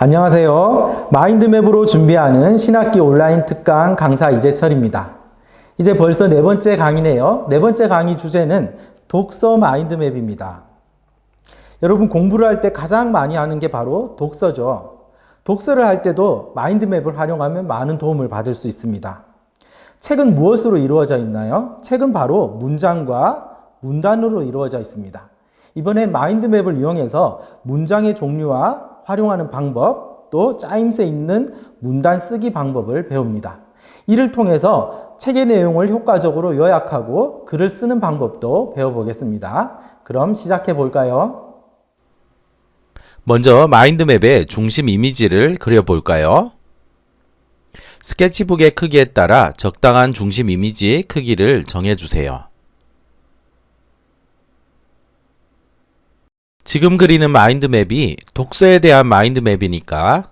안녕하세요. 마인드맵으로 준비하는 신학기 온라인 특강 강사 이재철입니다. 이제 벌써 네 번째 강의네요. 네 번째 강의 주제는 독서 마인드맵입니다. 여러분 공부를 할 때 가장 많이 하는 게 바로 독서죠. 독서를 할 때도 마인드맵을 활용하면 많은 도움을 받을 수 있습니다. 책은 무엇으로 이루어져 있나요? 책은 바로 문장과 문단으로 이루어져 있습니다. 이번엔 마인드맵을 이용해서 문장의 종류와 활용하는 방법, 또 짜임새 있는 문단 쓰기 방법을 배웁니다. 이를 통해서 책의 내용을 효과적으로 요약하고 글을 쓰는 방법도 배워보겠습니다. 그럼 시작해 볼까요? 먼저 마인드맵의 중심 이미지를 그려볼까요? 스케치북의 크기에 따라 적당한 중심 이미지 크기를 정해주세요. 지금 그리는 마인드맵이 독서에 대한 마인드맵이니까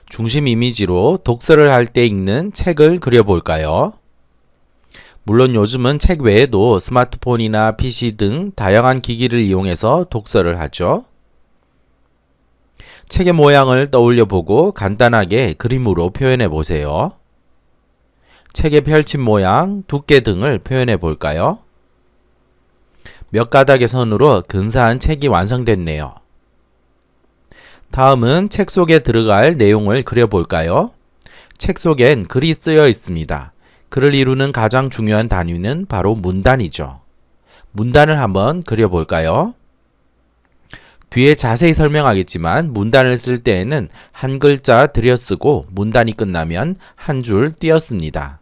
중심 이미지로 독서를 할 때 읽는 책을 그려볼까요? 물론 요즘은 책 외에도 스마트폰이나 PC 등 다양한 기기를 이용해서 독서를 하죠. 책의 모양을 떠올려 보고 간단하게 그림으로 표현해 보세요. 책의 펼친 모양, 두께 등을 표현해 볼까요? 몇 가닥의 선으로 근사한 책이 완성됐네요. 다음은 책 속에 들어갈 내용을 그려볼까요? 책 속엔 글이 쓰여 있습니다. 글을 이루는 가장 중요한 단위는 바로 문단이죠. 문단을 한번 그려볼까요? 뒤에 자세히 설명하겠지만 문단을 쓸 때에는 한 글자 들여쓰고 문단이 끝나면 한 줄 띄었습니다.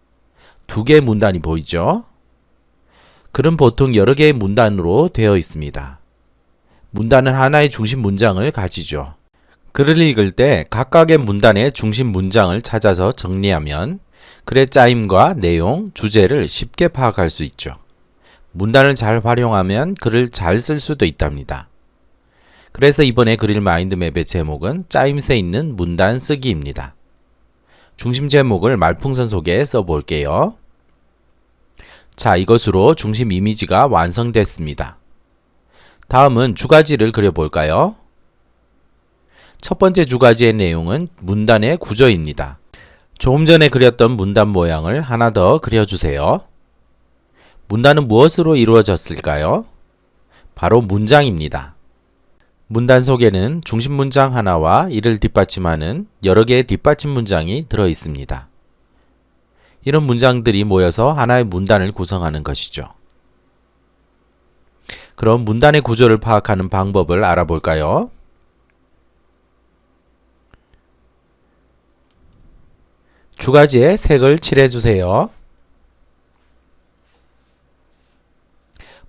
두 개의 문단이 보이죠? 글은 보통 여러 개의 문단으로 되어 있습니다. 문단은 하나의 중심 문장을 가지죠. 글을 읽을 때 각각의 문단의 중심 문장을 찾아서 정리하면 글의 짜임과 내용, 주제를 쉽게 파악할 수 있죠. 문단을 잘 활용하면 글을 잘 쓸 수도 있답니다. 그래서 이번에 그릴 마인드맵의 제목은 짜임새 있는 문단 쓰기입니다. 중심 제목을 말풍선 속에 써볼게요. 자, 이것으로 중심 이미지가 완성됐습니다. 다음은 주가지를 그려볼까요? 첫 번째 주가지의 내용은 문단의 구조입니다. 조금 전에 그렸던 문단 모양을 하나 더 그려주세요. 문단은 무엇으로 이루어졌을까요? 바로 문장입니다. 문단 속에는 중심 문장 하나와 이를 뒷받침하는 여러 개의 뒷받침 문장이 들어 있습니다. 이런 문장들이 모여서 하나의 문단을 구성하는 것이죠. 그럼 문단의 구조를 파악하는 방법을 알아볼까요? 주가지에 색을 칠해주세요.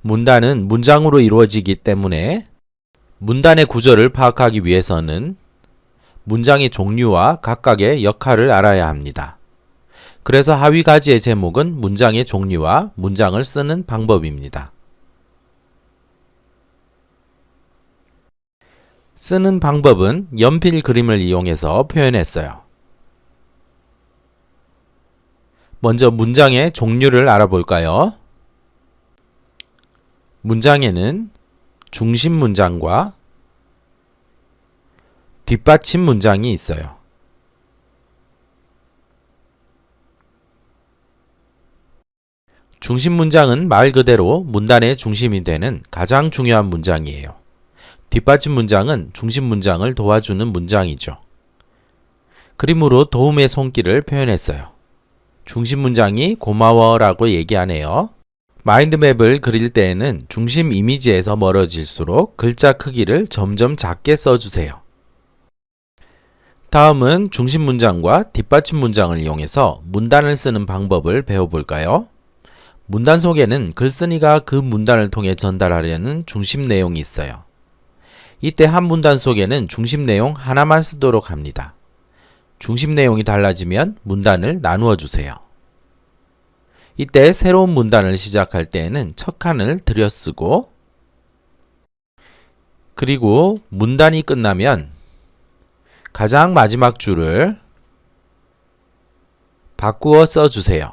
문단은 문장으로 이루어지기 때문에 문단의 구조를 파악하기 위해서는 문장의 종류와 각각의 역할을 알아야 합니다. 그래서 하위 가지의 제목은 문장의 종류와 문장을 쓰는 방법입니다. 쓰는 방법은 연필 그림을 이용해서 표현했어요. 먼저 문장의 종류를 알아볼까요? 문장에는 중심 문장과 뒷받침 문장이 있어요. 중심 문장은 말 그대로 문단의 중심이 되는 가장 중요한 문장이에요. 뒷받침 문장은 중심 문장을 도와주는 문장이죠. 그림으로 도움의 손길을 표현했어요. 중심 문장이 고마워라고 얘기하네요. 마인드맵을 그릴 때에는 중심 이미지에서 멀어질수록 글자 크기를 점점 작게 써주세요. 다음은 중심 문장과 뒷받침 문장을 이용해서 문단을 쓰는 방법을 배워볼까요? 문단 속에는 글쓴이가 그 문단을 통해 전달하려는 중심 내용이 있어요. 이때 한 문단 속에는 중심 내용 하나만 쓰도록 합니다. 중심 내용이 달라지면 문단을 나누어 주세요. 이때 새로운 문단을 시작할 때에는 첫 칸을 들여쓰고 그리고 문단이 끝나면 가장 마지막 줄을 바꾸어 써주세요.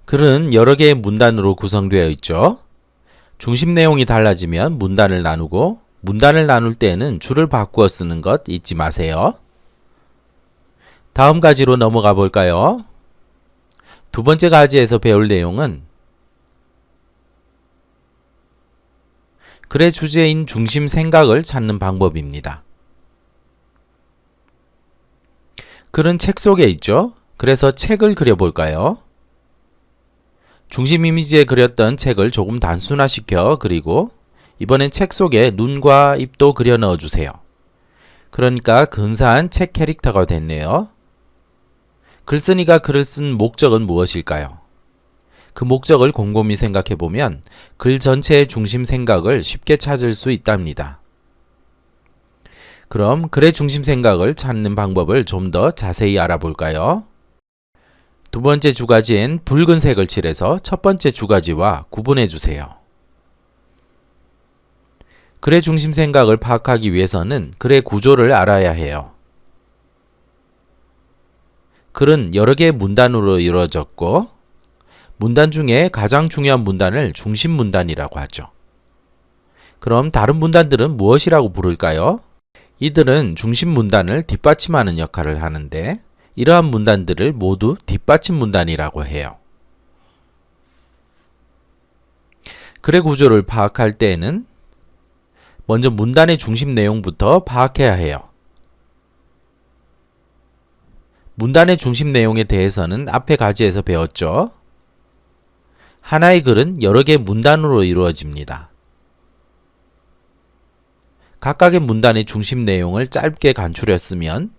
글은 여러 개의 문단으로 구성되어 있죠. 중심 내용이 달라지면 문단을 나누고 문단을 나눌 때에는 줄을 바꾸어 쓰는 것 잊지 마세요. 다음 가지로 넘어가 볼까요? 두 번째 가지에서 배울 내용은 글의 주제인 중심 생각을 찾는 방법입니다. 글은 책 속에 있죠? 그래서 책을 그려볼까요? 중심 이미지에 그렸던 책을 조금 단순화시켜 그리고 이번엔 책 속에 눈과 입도 그려 넣어주세요. 그러니까 근사한 책 캐릭터가 됐네요. 글쓴이가 글을 쓴 목적은 무엇일까요? 그 목적을 곰곰이 생각해보면 글 전체의 중심 생각을 쉽게 찾을 수 있답니다. 그럼 글의 중심 생각을 찾는 방법을 좀 더 자세히 알아볼까요? 두 번째 주가지엔 붉은색을 칠해서 첫 번째 주가지와 구분해 주세요. 글의 중심 생각을 파악하기 위해서는 글의 구조를 알아야 해요. 글은 여러 개의 문단으로 이루어졌고 문단 중에 가장 중요한 문단을 중심 문단이라고 하죠. 그럼 다른 문단들은 무엇이라고 부를까요? 이들은 중심 문단을 뒷받침하는 역할을 하는데 이러한 문단들을 모두 뒷받침 문단이라고 해요. 글의 구조를 파악할 때에는 먼저 문단의 중심 내용부터 파악해야 해요. 문단의 중심 내용에 대해서는 앞의 가지에서 배웠죠. 하나의 글은 여러 개의 문단으로 이루어집니다. 각각의 문단의 중심 내용을 짧게 간추렸으면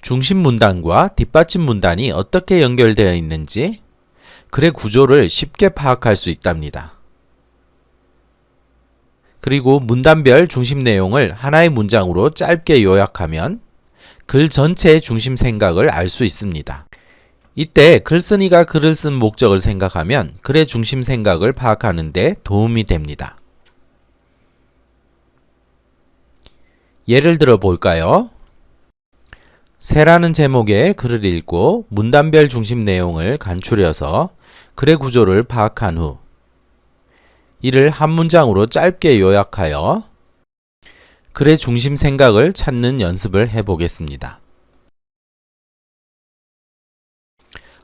중심 문단과 뒷받침 문단이 어떻게 연결되어 있는지 글의 구조를 쉽게 파악할 수 있답니다. 그리고 문단별 중심 내용을 하나의 문장으로 짧게 요약하면 글 전체의 중심 생각을 알 수 있습니다. 이때 글쓴이가 글을 쓴 목적을 생각하면 글의 중심 생각을 파악하는 데 도움이 됩니다. 예를 들어 볼까요? 새라는 제목의 글을 읽고 문단별 중심 내용을 간추려서 글의 구조를 파악한 후 이를 한 문장으로 짧게 요약하여 글의 중심 생각을 찾는 연습을 해보겠습니다.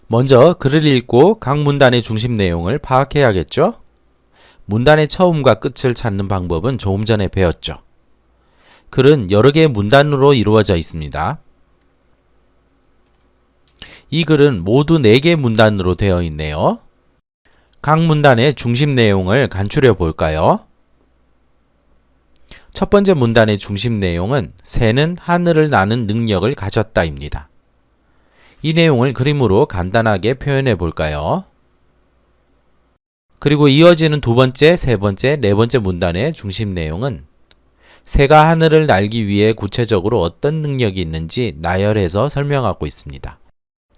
먼저 글을 읽고 각 문단의 중심 내용을 파악해야겠죠? 문단의 처음과 끝을 찾는 방법은 조금 전에 배웠죠. 글은 여러 개의 문단으로 이루어져 있습니다. 이 글은 모두 4개의 문단으로 되어 있네요. 각 문단의 중심 내용을 간추려 볼까요? 첫 번째 문단의 중심 내용은 새는 하늘을 나는 능력을 가졌다입니다. 이 내용을 그림으로 간단하게 표현해 볼까요? 그리고 이어지는 두 번째, 세 번째, 네 번째 문단의 중심 내용은 새가 하늘을 날기 위해 구체적으로 어떤 능력이 있는지 나열해서 설명하고 있습니다.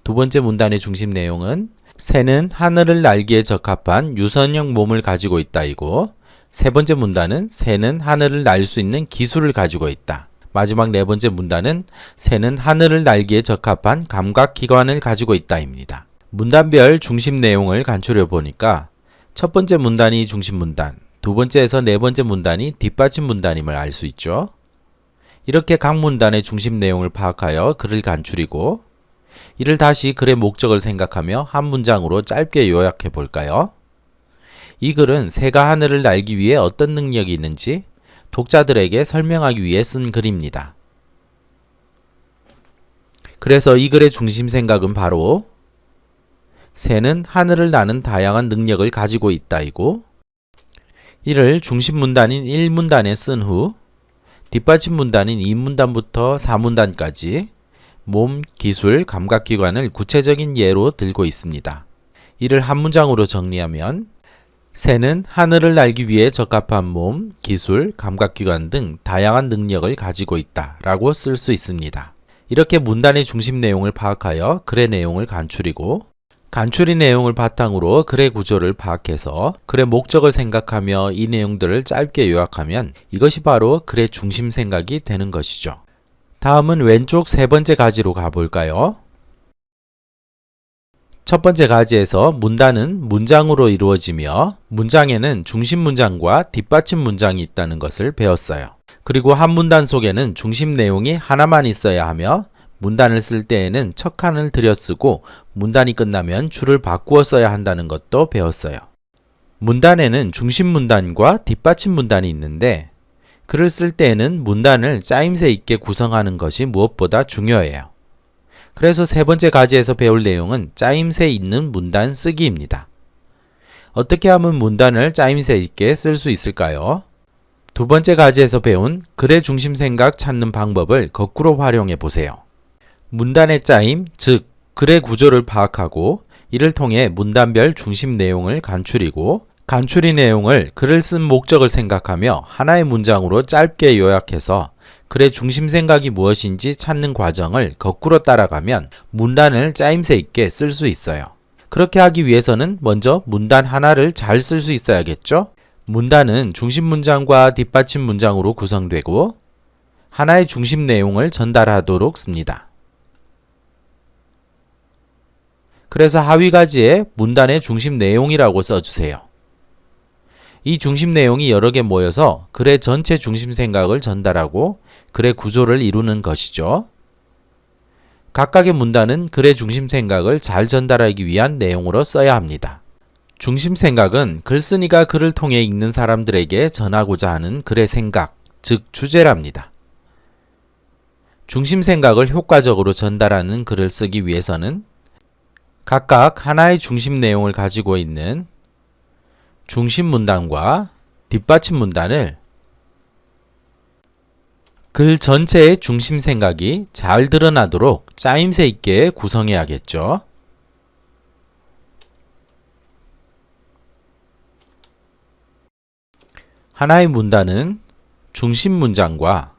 두 번째 문단의 중심 내용은 새는 하늘을 날기에 적합한 유선형 몸을 가지고 있다이고 세 번째 문단은 새는 하늘을 날 수 있는 기술을 가지고 있다. 마지막 네 번째 문단은 새는 하늘을 날기에 적합한 감각기관을 가지고 있다입니다. 문단별 중심 내용을 간추려 보니까 첫 번째 문단이 중심 문단, 두 번째에서 네 번째 문단이 뒷받침 문단임을 알 수 있죠. 이렇게 각 문단의 중심 내용을 파악하여 글을 간추리고 이를 다시 글의 목적을 생각하며 한 문장으로 짧게 요약해 볼까요? 이 글은 새가 하늘을 날기 위해 어떤 능력이 있는지 독자들에게 설명하기 위해 쓴 글입니다. 그래서 이 글의 중심 생각은 바로 새는 하늘을 나는 다양한 능력을 가지고 있다이고 이를 중심 문단인 1문단에 쓴 후 뒷받침 문단인 2문단부터 4문단까지 몸, 기술, 감각기관을 구체적인 예로 들고 있습니다. 이를 한 문장으로 정리하면 새는 하늘을 날기 위해 적합한 몸, 기술, 감각기관 등 다양한 능력을 가지고 있다 라고 쓸 수 있습니다. 이렇게 문단의 중심 내용을 파악하여 글의 내용을 간추리고 간추린 내용을 바탕으로 글의 구조를 파악해서 글의 목적을 생각하며 이 내용들을 짧게 요약하면 이것이 바로 글의 중심 생각이 되는 것이죠. 다음은 왼쪽 세 번째 가지로 가볼까요? 첫 번째 가지에서 문단은 문장으로 이루어지며 문장에는 중심 문장과 뒷받침 문장이 있다는 것을 배웠어요. 그리고 한 문단 속에는 중심 내용이 하나만 있어야 하며 문단을 쓸 때에는 첫 칸을 들여 쓰고 문단이 끝나면 줄을 바꾸어 써야 한다는 것도 배웠어요. 문단에는 중심 문단과 뒷받침 문단이 있는데 글을 쓸 때에는 문단을 짜임새 있게 구성하는 것이 무엇보다 중요해요. 그래서 세 번째 가지에서 배울 내용은 짜임새 있는 문단 쓰기입니다. 어떻게 하면 문단을 짜임새 있게 쓸 수 있을까요? 두 번째 가지에서 배운 글의 중심 생각 찾는 방법을 거꾸로 활용해 보세요. 문단의 짜임, 즉 글의 구조를 파악하고 이를 통해 문단별 중심 내용을 간추리고 간추린 내용을 글을 쓴 목적을 생각하며 하나의 문장으로 짧게 요약해서 글의 중심 생각이 무엇인지 찾는 과정을 거꾸로 따라가면 문단을 짜임새 있게 쓸 수 있어요. 그렇게 하기 위해서는 먼저 문단 하나를 잘 쓸 수 있어야겠죠? 문단은 중심 문장과 뒷받침 문장으로 구성되고 하나의 중심 내용을 전달하도록 씁니다. 그래서 하위 가지에 문단의 중심 내용이라고 써주세요. 이 중심 내용이 여러 개 모여서 글의 전체 중심 생각을 전달하고 글의 구조를 이루는 것이죠. 각각의 문단은 글의 중심 생각을 잘 전달하기 위한 내용으로 써야 합니다. 중심 생각은 글쓴이가 글을 통해 읽는 사람들에게 전하고자 하는 글의 생각, 즉 주제랍니다. 중심 생각을 효과적으로 전달하는 글을 쓰기 위해서는 각각 하나의 중심 내용을 가지고 있는 중심 문단과 뒷받침 문단을 글 전체의 중심 생각이 잘 드러나도록 짜임새 있게 구성해야겠죠. 하나의 문단은 중심 문장과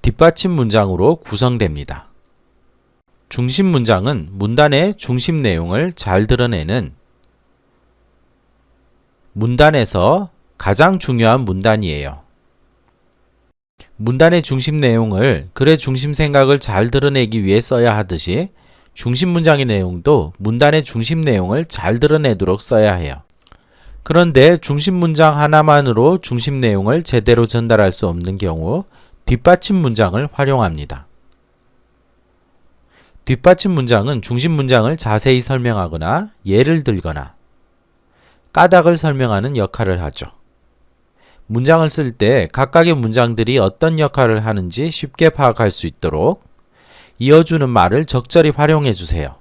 뒷받침 문장으로 구성됩니다. 중심 문장은 문단의 중심 내용을 잘 드러내는 문단에서 가장 중요한 문단이에요. 문단의 중심 내용을 글의 중심 생각을 잘 드러내기 위해 써야 하듯이 중심 문장의 내용도 문단의 중심 내용을 잘 드러내도록 써야 해요. 그런데 중심 문장 하나만으로 중심 내용을 제대로 전달할 수 없는 경우 뒷받침 문장을 활용합니다. 뒷받침 문장은 중심 문장을 자세히 설명하거나 예를 들거나 까닭을 설명하는 역할을 하죠. 문장을 쓸 때 각각의 문장들이 어떤 역할을 하는지 쉽게 파악할 수 있도록 이어주는 말을 적절히 활용해 주세요.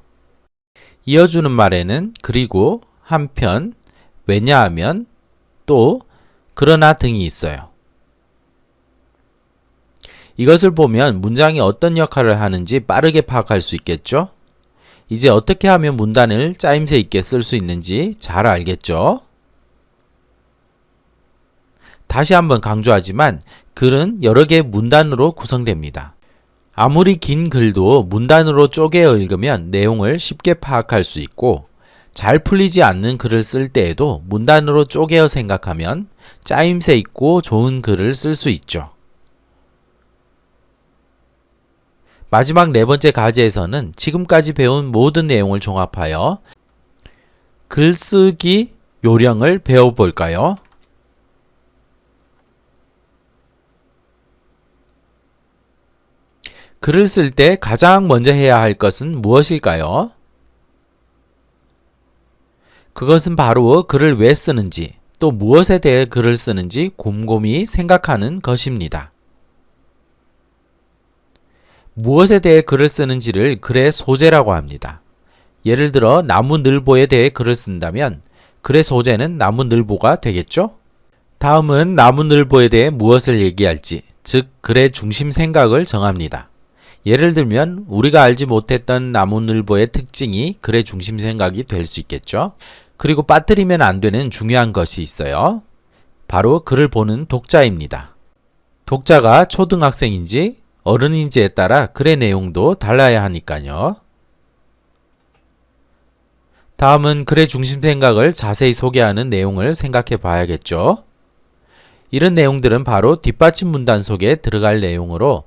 이어주는 말에는 그리고, 한편, 왜냐하면, 또, 그러나 등이 있어요. 이것을 보면 문장이 어떤 역할을 하는지 빠르게 파악할 수 있겠죠? 이제 어떻게 하면 문단을 짜임새 있게 쓸 수 있는지 잘 알겠죠? 다시 한번 강조하지만 글은 여러 개의 문단으로 구성됩니다. 아무리 긴 글도 문단으로 쪼개어 읽으면 내용을 쉽게 파악할 수 있고 잘 풀리지 않는 글을 쓸 때에도 문단으로 쪼개어 생각하면 짜임새 있고 좋은 글을 쓸 수 있죠. 마지막 네 번째 가지에서는 지금까지 배운 모든 내용을 종합하여 글쓰기 요령을 배워볼까요? 글을 쓸 때 가장 먼저 해야 할 것은 무엇일까요? 그것은 바로 글을 왜 쓰는지 또 무엇에 대해 글을 쓰는지 곰곰이 생각하는 것입니다. 무엇에 대해 글을 쓰는지를 글의 소재라고 합니다. 예를 들어 나무늘보에 대해 글을 쓴다면 글의 소재는 나무늘보가 되겠죠? 다음은 나무늘보에 대해 무엇을 얘기할지, 즉 글의 중심 생각을 정합니다. 예를 들면 우리가 알지 못했던 나무늘보의 특징이 글의 중심 생각이 될 수 있겠죠? 그리고 빠뜨리면 안 되는 중요한 것이 있어요. 바로 글을 보는 독자입니다. 독자가 초등학생인지 어른인지에 따라 글의 내용도 달라야 하니까요. 다음은 글의 중심 생각을 자세히 소개하는 내용을 생각해 봐야겠죠. 이런 내용들은 바로 뒷받침 문단 속에 들어갈 내용으로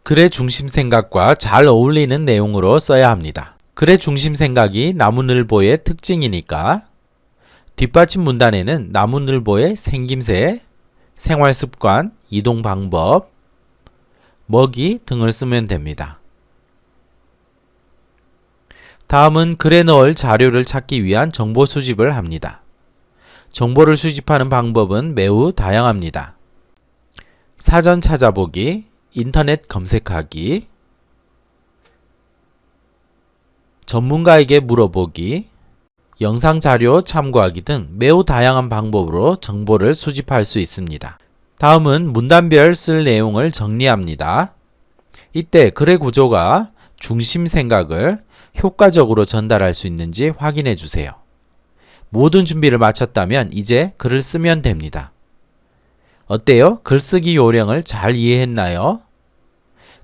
글의 중심 생각과 잘 어울리는 내용으로 써야 합니다. 글의 중심 생각이 나무늘보의 특징이니까 뒷받침 문단에는 나무늘보의 생김새, 생활 습관, 이동 방법, 먹이 등을 쓰면 됩니다. 다음은 글에 넣을 자료를 찾기 위한 정보 수집을 합니다. 정보를 수집하는 방법은 매우 다양합니다. 사전 찾아보기, 인터넷 검색하기, 전문가에게 물어보기, 영상 자료 참고하기 등 매우 다양한 방법으로 정보를 수집할 수 있습니다. 다음은 문단별 쓸 내용을 정리합니다. 이때 글의 구조가 중심 생각을 효과적으로 전달할 수 있는지 확인해 주세요. 모든 준비를 마쳤다면 이제 글을 쓰면 됩니다. 어때요? 글쓰기 요령을 잘 이해했나요?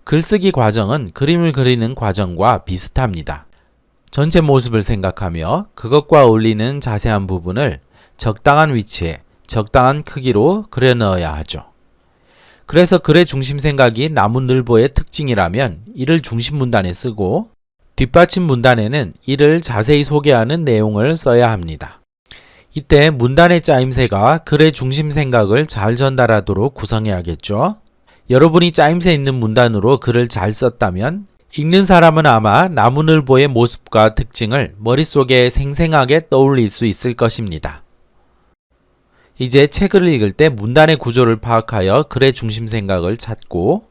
글쓰기 과정은 그림을 그리는 과정과 비슷합니다. 전체 모습을 생각하며 그것과 어울리는 자세한 부분을 적당한 위치에 적당한 크기로 그려 넣어야 하죠. 그래서 글의 중심 생각이 나무늘보의 특징이라면 이를 중심 문단에 쓰고 뒷받침 문단에는 이를 자세히 소개하는 내용을 써야 합니다. 이때 문단의 짜임새가 글의 중심 생각을 잘 전달하도록 구성해야겠죠. 여러분이 짜임새 있는 문단으로 글을 잘 썼다면 읽는 사람은 아마 나무늘보의 모습과 특징을 머릿속에 생생하게 떠올릴 수 있을 것입니다. 이제 책을 읽을 때 문단의 구조를 파악하여 글의 중심 생각을 찾고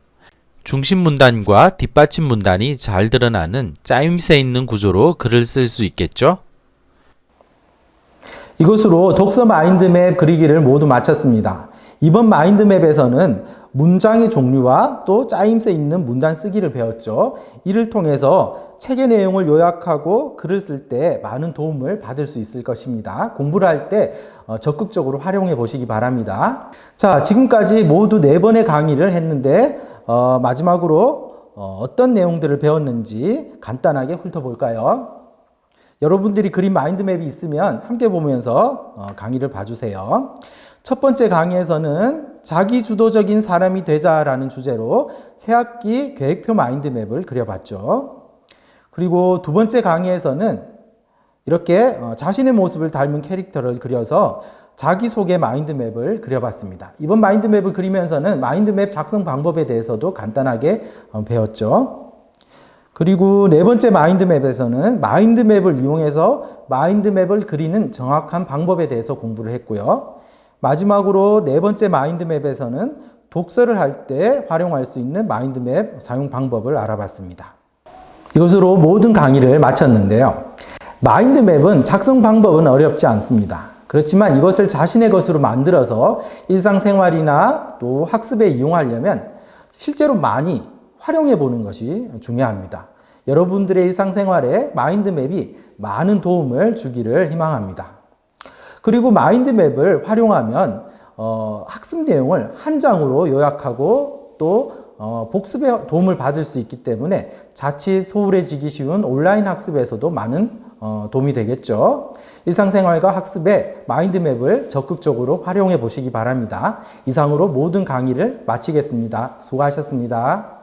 중심 문단과 뒷받침 문단이 잘 드러나는 짜임새 있는 구조로 글을 쓸 수 있겠죠? 이것으로 독서 마인드맵 그리기를 모두 마쳤습니다. 이번 마인드맵에서는 문장의 종류와 또 짜임새 있는 문단 쓰기를 배웠죠. 이를 통해서 책의 내용을 요약하고 글을 쓸 때 많은 도움을 받을 수 있을 것입니다. 공부를 할 때 적극적으로 활용해 보시기 바랍니다. 자, 지금까지 모두 4번의 강의를 했는데 마지막으로 어떤 내용들을 배웠는지 간단하게 훑어볼까요? 여러분들이 그린 마인드맵이 있으면 함께 보면서 강의를 봐주세요. 첫 번째 강의에서는 자기주도적인 사람이 되자라는 주제로 새학기 계획표 마인드맵을 그려봤죠. 그리고 두 번째 강의에서는 이렇게 자신의 모습을 닮은 캐릭터를 그려서 자기소개 마인드맵을 그려봤습니다. 이번 마인드맵을 그리면서는 마인드맵 작성 방법에 대해서도 간단하게 배웠죠. 그리고 네 번째 마인드맵에서는 마인드맵을 이용해서 마인드맵을 그리는 정확한 방법에 대해서 공부를 했고요. 마지막으로 네 번째 마인드맵에서는 독서를 할 때 활용할 수 있는 마인드맵 사용 방법을 알아봤습니다. 이것으로 모든 강의를 마쳤는데요. 마인드맵은 작성 방법은 어렵지 않습니다. 그렇지만 이것을 자신의 것으로 만들어서 일상생활이나 또 학습에 이용하려면 실제로 많이 활용해 보는 것이 중요합니다. 여러분들의 일상생활에 마인드맵이 많은 도움을 주기를 희망합니다. 그리고 마인드맵을 활용하면 학습 내용을 한 장으로 요약하고 또 복습에 도움을 받을 수 있기 때문에 자칫 소홀해지기 쉬운 온라인 학습에서도 많은 도움이 되겠죠. 일상생활과 학습에 마인드맵을 적극적으로 활용해 보시기 바랍니다. 이상으로 모든 강의를 마치겠습니다. 수고하셨습니다.